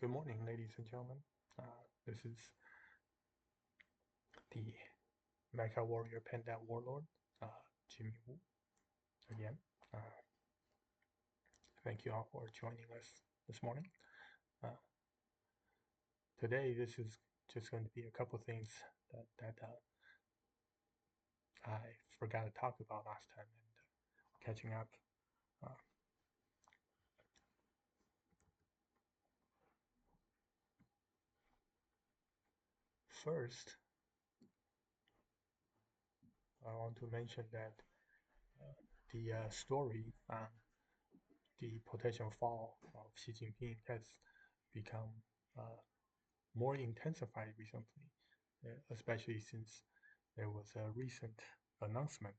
Good morning, ladies and gentlemen. This is the MechaWarrior Panda Warlord, Jimmy Wu, again. Uh, Thank you all for joining us this morning. Uh, Today, this is just going to be a couple things that I forgot to talk about last time and catching up. Uh, First, I want to mention that the story on the potential fall of Xi Jinping has become uh, more intensified recently, especially since there was a recent announcement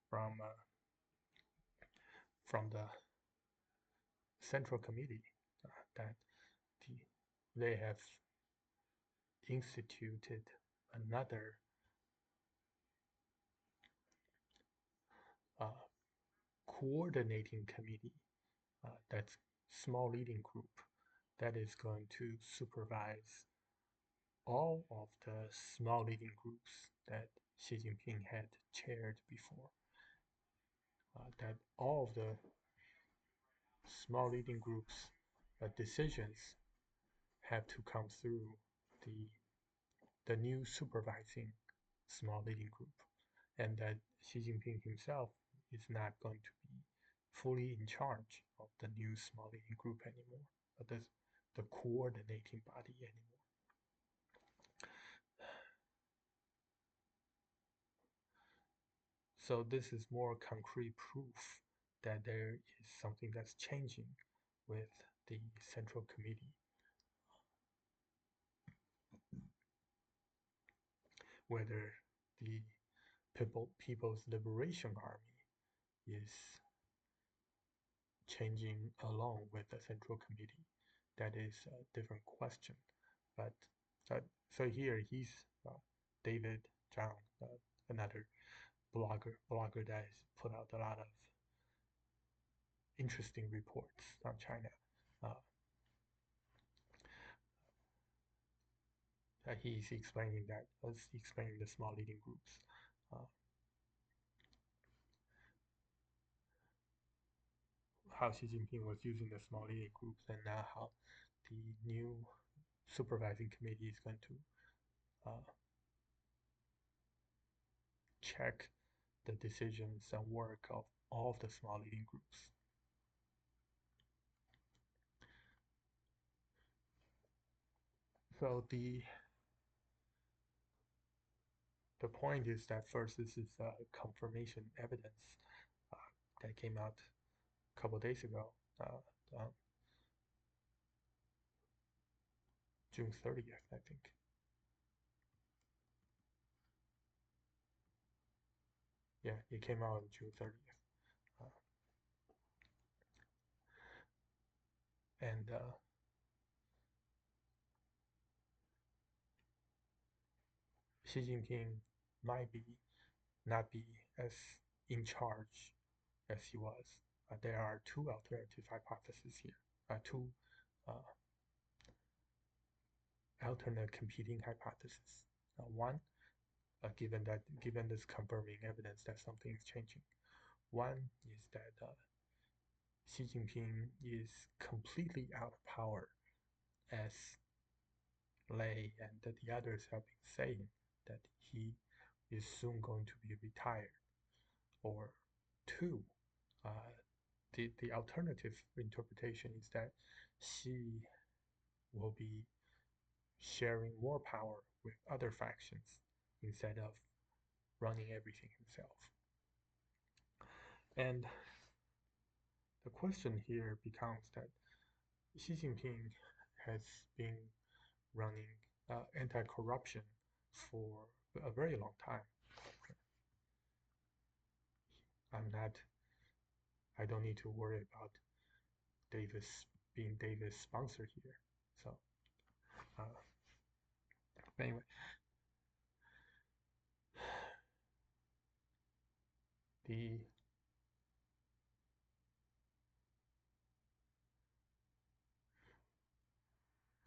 from the Central Committee that the, they have instituted another uh, coordinating committee, that's small leading group, that is going to supervise all of the small leading groups that Xi Jinping had chaired before. That all of the small leading groups decisions have to come through the new supervising small leading group, and that Xi Jinping himself is not going to be fully in charge of the new small leading group anymore, but the coordinating body anymore. So this is more concrete proof that there is something that's changing with the Central Committee. Whether the People's Liberation Army is changing along with the Central Committee, that is a different question. But so here he's David Zhang, another blogger that has put out a lot of interesting reports on China. He's explaining explaining the small leading groups. How Xi Jinping was using the small leading groups, and now how the new supervising committee is going to check the decisions and work of all of the small leading groups. So the point is that first, this is confirmation evidence that came out a couple days ago, June 30th, I think. Yeah, it came out on June 30th. And Xi Jinping might not be as in charge as he was. There are two alternative hypotheses here, two alternate competing hypotheses. One, given this confirming evidence that something is changing, one is that Xi Jinping is completely out of power, as Lei and the others have been saying, that he is soon going to be retired. Or two, the alternative interpretation is that Xi will be sharing more power with other factions instead of running everything himself. And the question here becomes that Xi Jinping has been running anti-corruption for a very long time. I don't need to worry about being Davis' sponsor here. So, anyway, the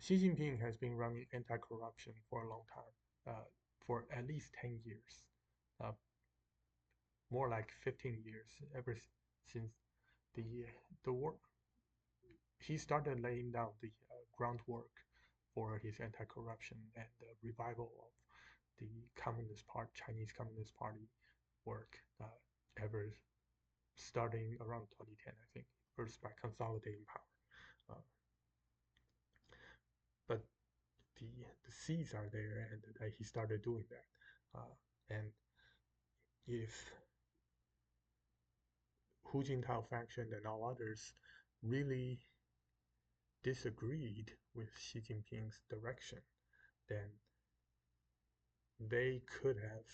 Xi Jinping has been running anti-corruption for a long time, for at least 10 years, uh, more like 15 years, ever since the the war. He started laying down the groundwork for his anti-corruption and the revival of the Chinese Communist Party work, ever starting around 2010, I think, first by consolidating power. But the seeds are there, and he started doing that. And if Hu Jintao faction and all others really disagreed with Xi Jinping's direction, then they could have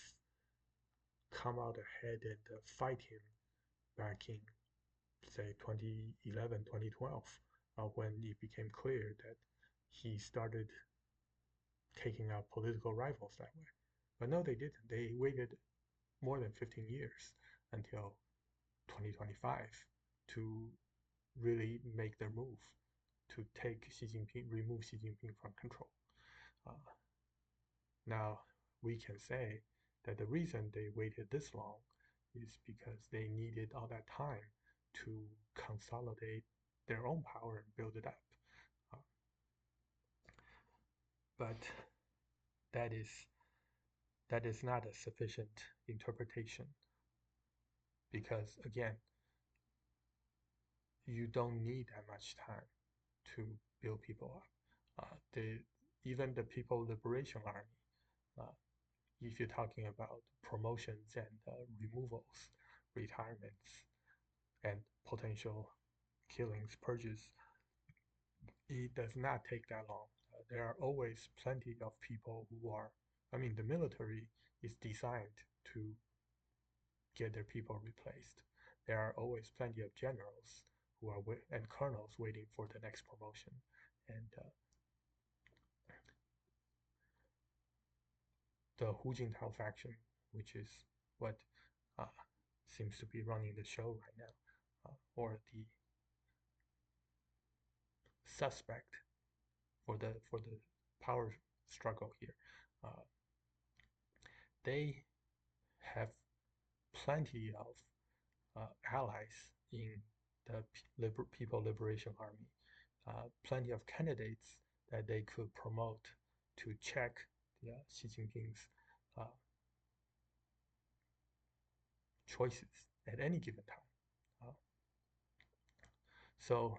come out ahead and fight him back in, say, 2011, 2012, when it became clear that he started taking out political rivals that way. But no, they didn't. They waited more than 15 years until 2025 to really make their move to remove Xi Jinping from control. Uh, Now, we can say that the reason they waited this long is because they needed all that time to consolidate their own power and build it up. Uh, but that is that is not a sufficient interpretation because again, you don't need that much time to build people up. Even the People Liberation Army, uh, if you're talking about promotions and removals, retirements, and potential killings, purges, it does not take that long. There are always plenty of people who are, I mean, the military is designed to get their people replaced. There are always plenty of generals who are and colonels waiting for the next promotion. And the Hu Jintao faction, which is what uh, seems to be running the show right now, or the suspect for the power struggle here. Uh, they have plenty of allies in the People Liberation Army, plenty of candidates that they could promote to check Xi Jinping's uh, choices at any given time. Uh, so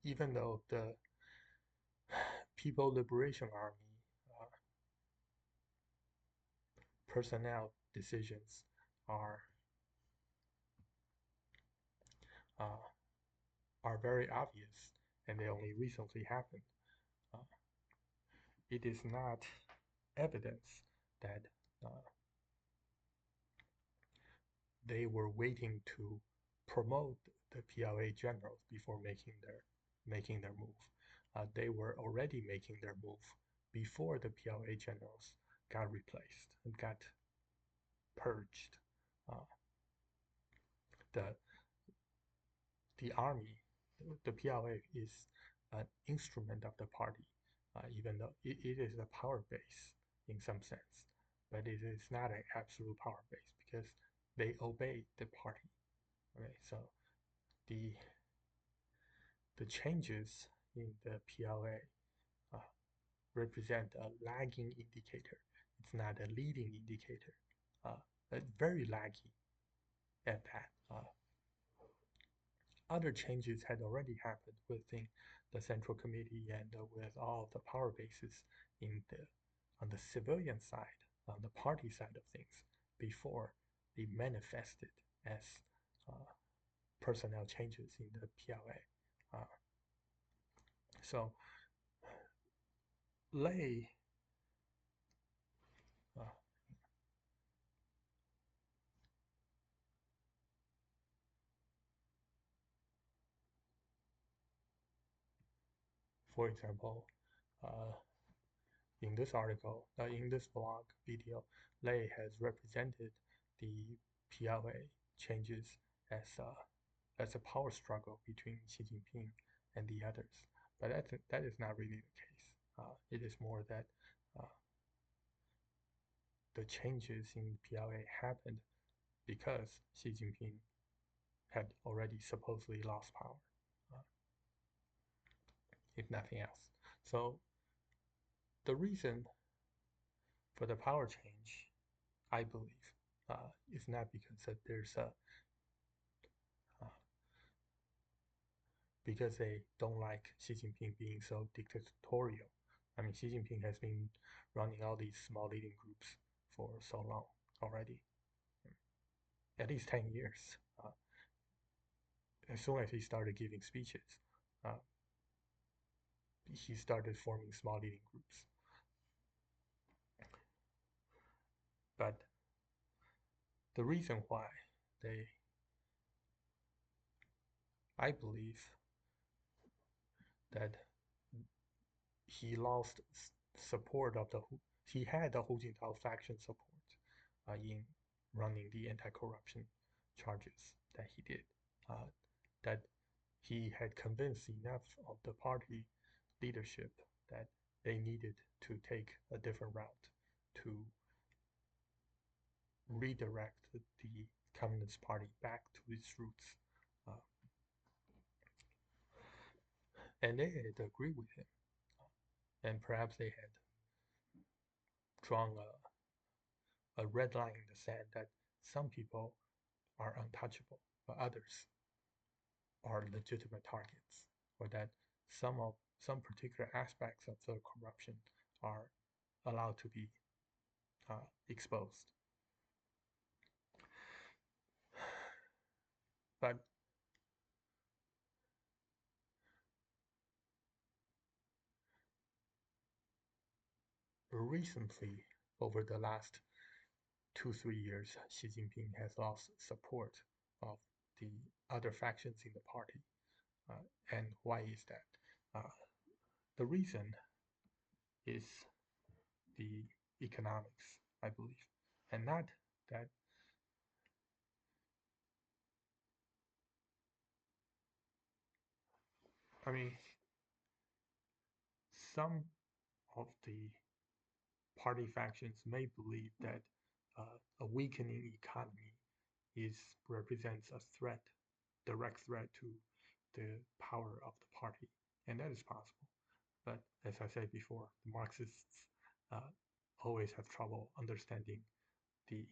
even though the People Liberation Army personnel decisions are uh, are very obvious and they only recently happened, uh, it is not evidence that uh, they were waiting to promote the PLA generals before making their move. They were already making their move before the PLA generals got replaced and got purged. Uh, the the army, the PLA is an instrument of the party, even though it is a power base in some sense, but it is not an absolute power base because they obey the party. Okay, so the the changes in the PLA uh, represent a lagging indicator. It's not a leading indicator. Very laggy at that. Other changes had already happened within the Central Committee and with all of the power bases in the on the civilian side, on the party side of things, before they manifested as uh, personnel changes in the PLA. So Lei, uh, for example, uh, in this article, in this blog video, Lei has represented the PLA changes as a power struggle between Xi Jinping and the others. But that is not really the case. It is more that the changes in PLA happened because Xi Jinping had already supposedly lost power, uh, if nothing else. So the reason for the power change, I believe, is not because that there's a because they don't like Xi Jinping being so dictatorial. I mean, Xi Jinping has been running all these small leading groups for so long already, at least 10 years. As soon as he started giving speeches, uh, he started forming small leading groups. But the reason why they, I believe that he lost support of he had the Hu Jintao faction support in running the anti-corruption charges that he did. That he had convinced enough of the party leadership that they needed to take a different route to redirect the Communist Party back to its roots. Uh, and they had agreed with him. And perhaps they had drawn a red line in the sand that some people are untouchable, but others are legitimate targets, or that some particular aspects of the corruption are allowed to be exposed. But recently, over the last 2-3 years, Xi Jinping has lost support of the other factions in the party. And why is that? The reason is the economics, I believe, and not that. I mean, some of the party factions may believe that a weakening economy represents a threat, direct threat to the power of the party, and that is possible. But as I said before, the Marxists always have trouble understanding the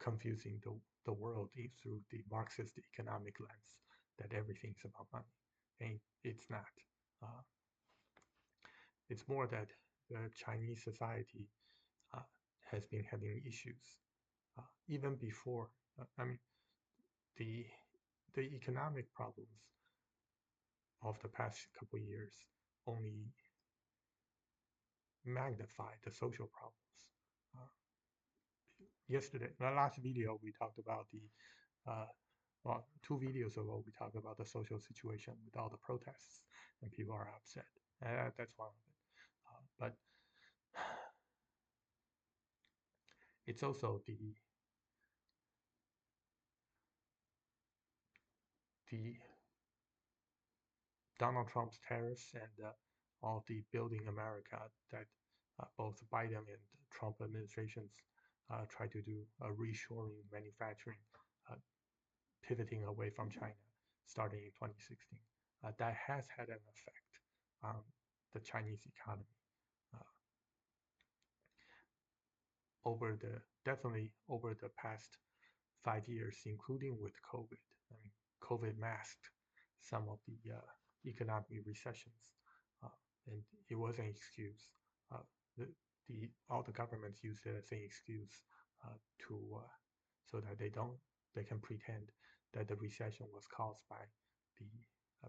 confusing the world through the Marxist economic lens that everything's about money, and it's not. Uh, it's more that the Chinese society uh, has been having issues even before. I mean, the the economic problems of the past couple of years only magnify the social problems. Uh, Yesterday, the last video, we talked about well, 2 videos ago, we talked about the social situation with all the protests, and people are upset. That's one of it. But it's also the Donald Trump's tariffs and all the building America that both Biden and Trump administrations try to do, reshoring manufacturing, uh, pivoting away from China starting in 2016. That has had an effect on the Chinese economy definitely over the past 5 years, including with COVID. I mean, COVID masked some of the economic recessions, uh, and it was an excuse. Uh, all the governments use it as an excuse to so that they can pretend that the recession was caused by the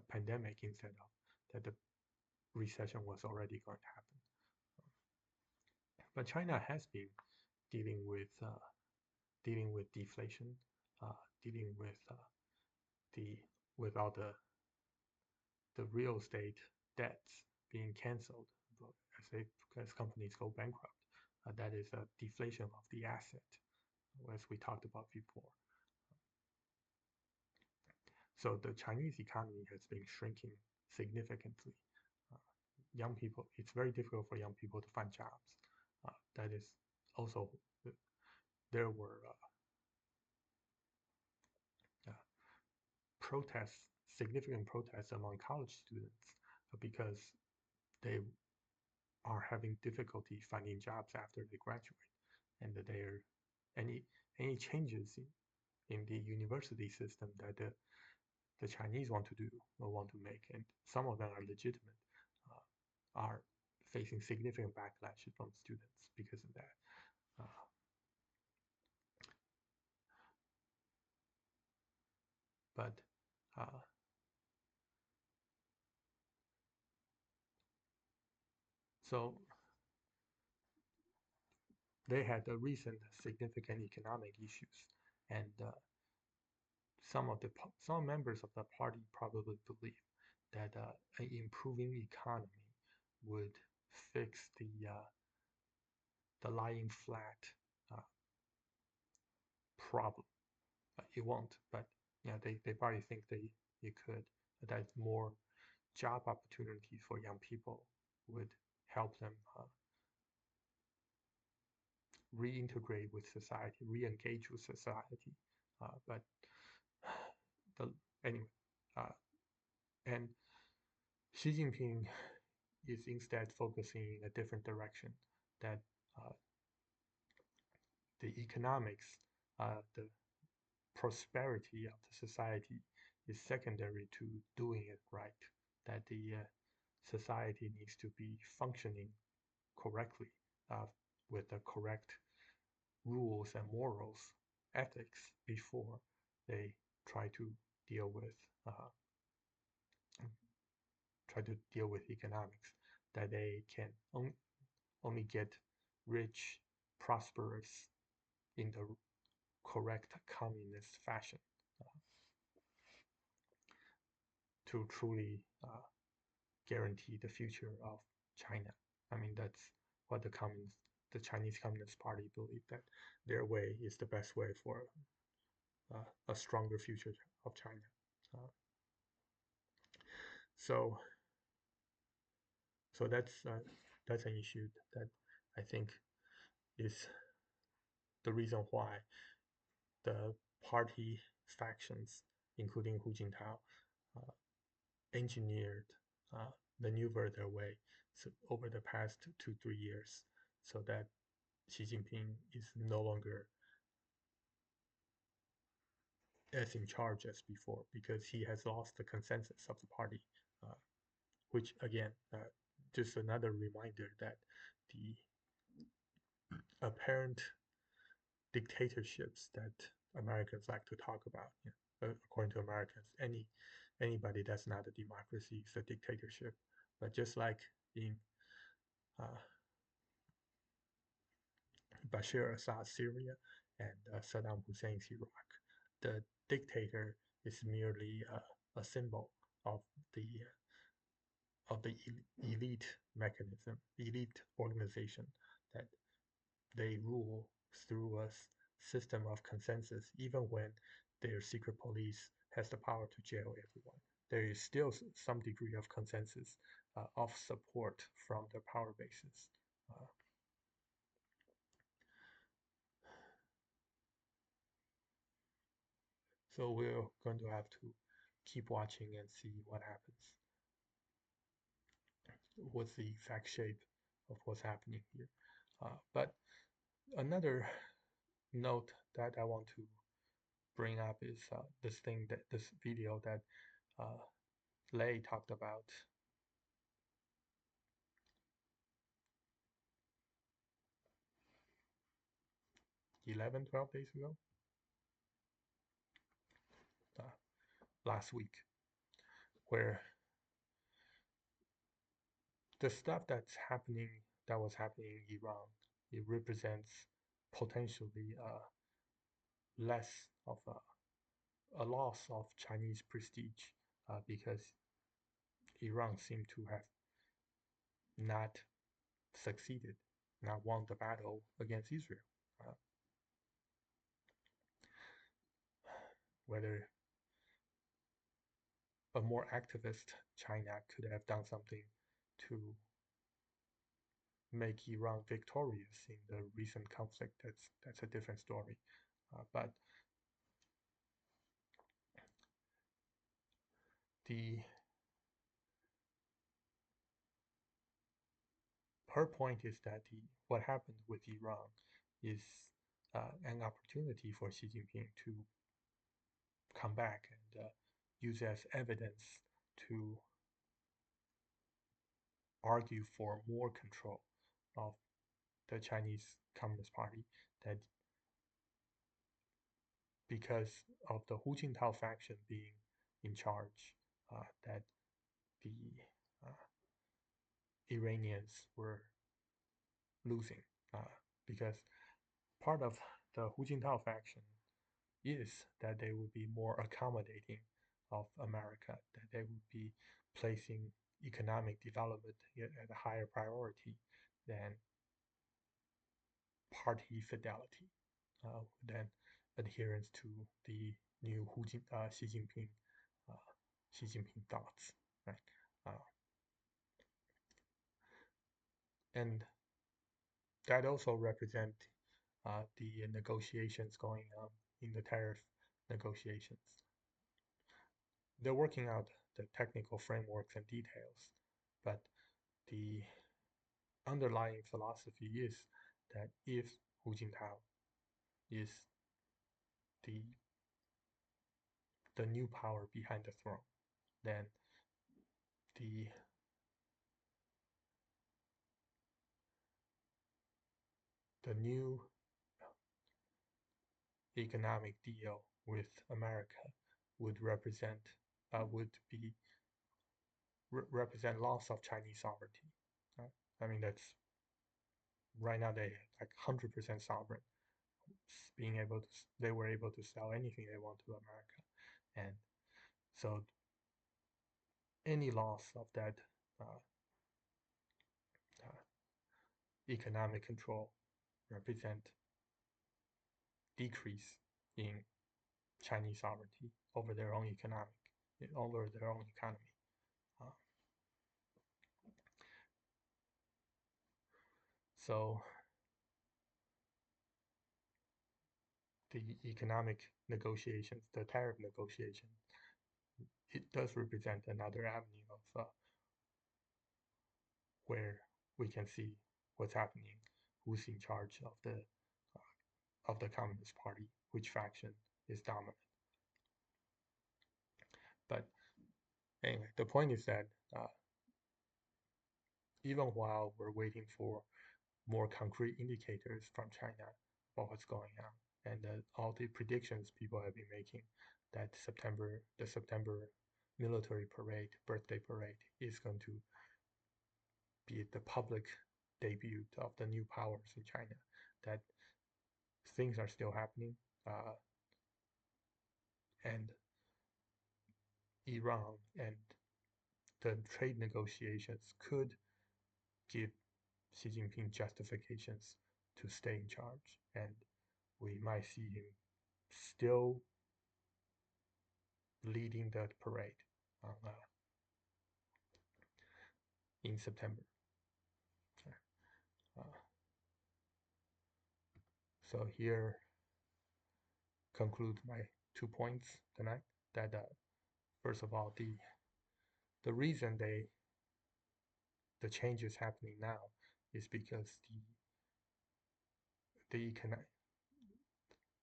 pandemic instead of that the recession was already going to happen. But China has been dealing with deflation, dealing with the with all the real estate debts being canceled as companies go bankrupt. That is a deflation of the asset, as we talked about before. So the Chinese economy has been shrinking significantly. Young people, it's very difficult for young people to find jobs. That is also, there were protests, significant protests among college students because they are having difficulty finding jobs after they graduate, and that there any changes in the university system that the Chinese want to do or want to make, and some of them are legitimate, are facing significant backlash from students because of that. But so they had the recent significant economic issues, and some members of the party probably believe that an improving economy would fix the lying flat uh, problem. It won't, but yeah, they probably think it could. That more job opportunities for young people would help them reintegrate with society, re-engage with society. But the anyway, uh, and Xi Jinping is instead focusing in a different direction. That uh, the economics, the prosperity of the society is secondary to doing it right. That the society needs to be functioning correctly with the correct rules and morals, ethics before they try to deal with economics. That they can only get rich, prosperous in the correct communist fashion to truly guarantee the future of China. I mean, that's what the Chinese Communist Party believe, that their way is the best way for a stronger future of China. Uh, so, so that's an issue that I think is the reason why the party factions, including Hu Jintao, uh, engineered, maneuvered their way over the past 2-3 years, so that Xi Jinping is no longer as in charge as before, because he has lost the consensus of the party, uh, which again, just another reminder that the apparent dictatorships that Americans like to talk about, according to Americans, anybody that's not a democracy is a dictatorship. But just like in uh, Bashar Assad's Syria and Saddam Hussein's Iraq, the dictator is merely a symbol of the elite mechanism, elite organization, that they rule through a system of consensus, even when their secret police has the power to jail everyone. There is still some degree of consensus of support from the power bases. Uh, so we're going to have to keep watching and see what happens. What's the exact shape of what's happening here? But another note that I want to bring up is this video that Lei talked about 11, 12 days ago, uh, last week, where the stuff that was happening in Iran, it represents potentially less of a loss of Chinese prestige, because Iran seemed to have not succeeded, not won the battle against Israel. Uh, whether a more activist China could have done something to make Iran victorious in the recent conflict. That's a different story. But her point is that what happened with Iran is an opportunity for Xi Jinping to come back and use as evidence to argue for more control of the Chinese Communist Party, that because of the Hu Jintao faction being in charge, that the uh, Iranians were losing, because part of the Hu Jintao faction is that they would be more accommodating of America, that they would be placing economic development at a higher priority than party fidelity, than adherence to the new Xi Jinping Xi Jinping thoughts, right? Uh, and that also represent the negotiations going on in the tariff negotiations. They're working out the technical frameworks and details, but the underlying philosophy is that if Hu Jintao is the the new power behind the throne, then the the new economic deal with America would represent loss of Chinese sovereignty. I mean, that's right now they like 100% sovereign, they were able to sell anything they want to America, and so any loss of that uh, uh, economic control represent decrease in Chinese sovereignty over their own economy. Uh, so the economic negotiations, the tariff negotiation, it does represent another avenue of where we can see what's happening, who's in charge of the Communist Party, which faction is dominant. But anyway, the point is that even while we're waiting for more concrete indicators from China about what's going on, and all the predictions people have been making that the September military parade, birthday parade, is going to be the public debut of the new powers in China, that things are still happening, and Iran and the trade negotiations could give Xi Jinping justifications to stay in charge, and we might see him still leading that parade in September. Uh, so here conclude my 2 points tonight. That first of all, the reason the change is happening now is because the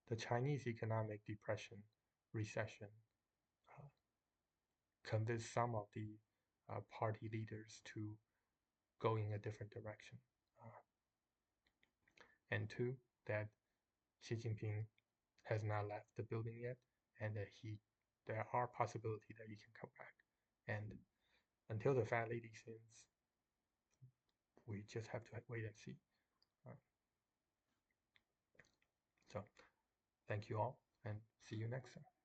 the Chinese economic depression, recession, uh, convinced some of the party leaders to go in a different direction. Uh, and two, that Xi Jinping has not left the building yet, and that there are possibilities that he can come back. And until the fat lady sings, we just have to wait and see. Uh, so, thank you all, and see you next time.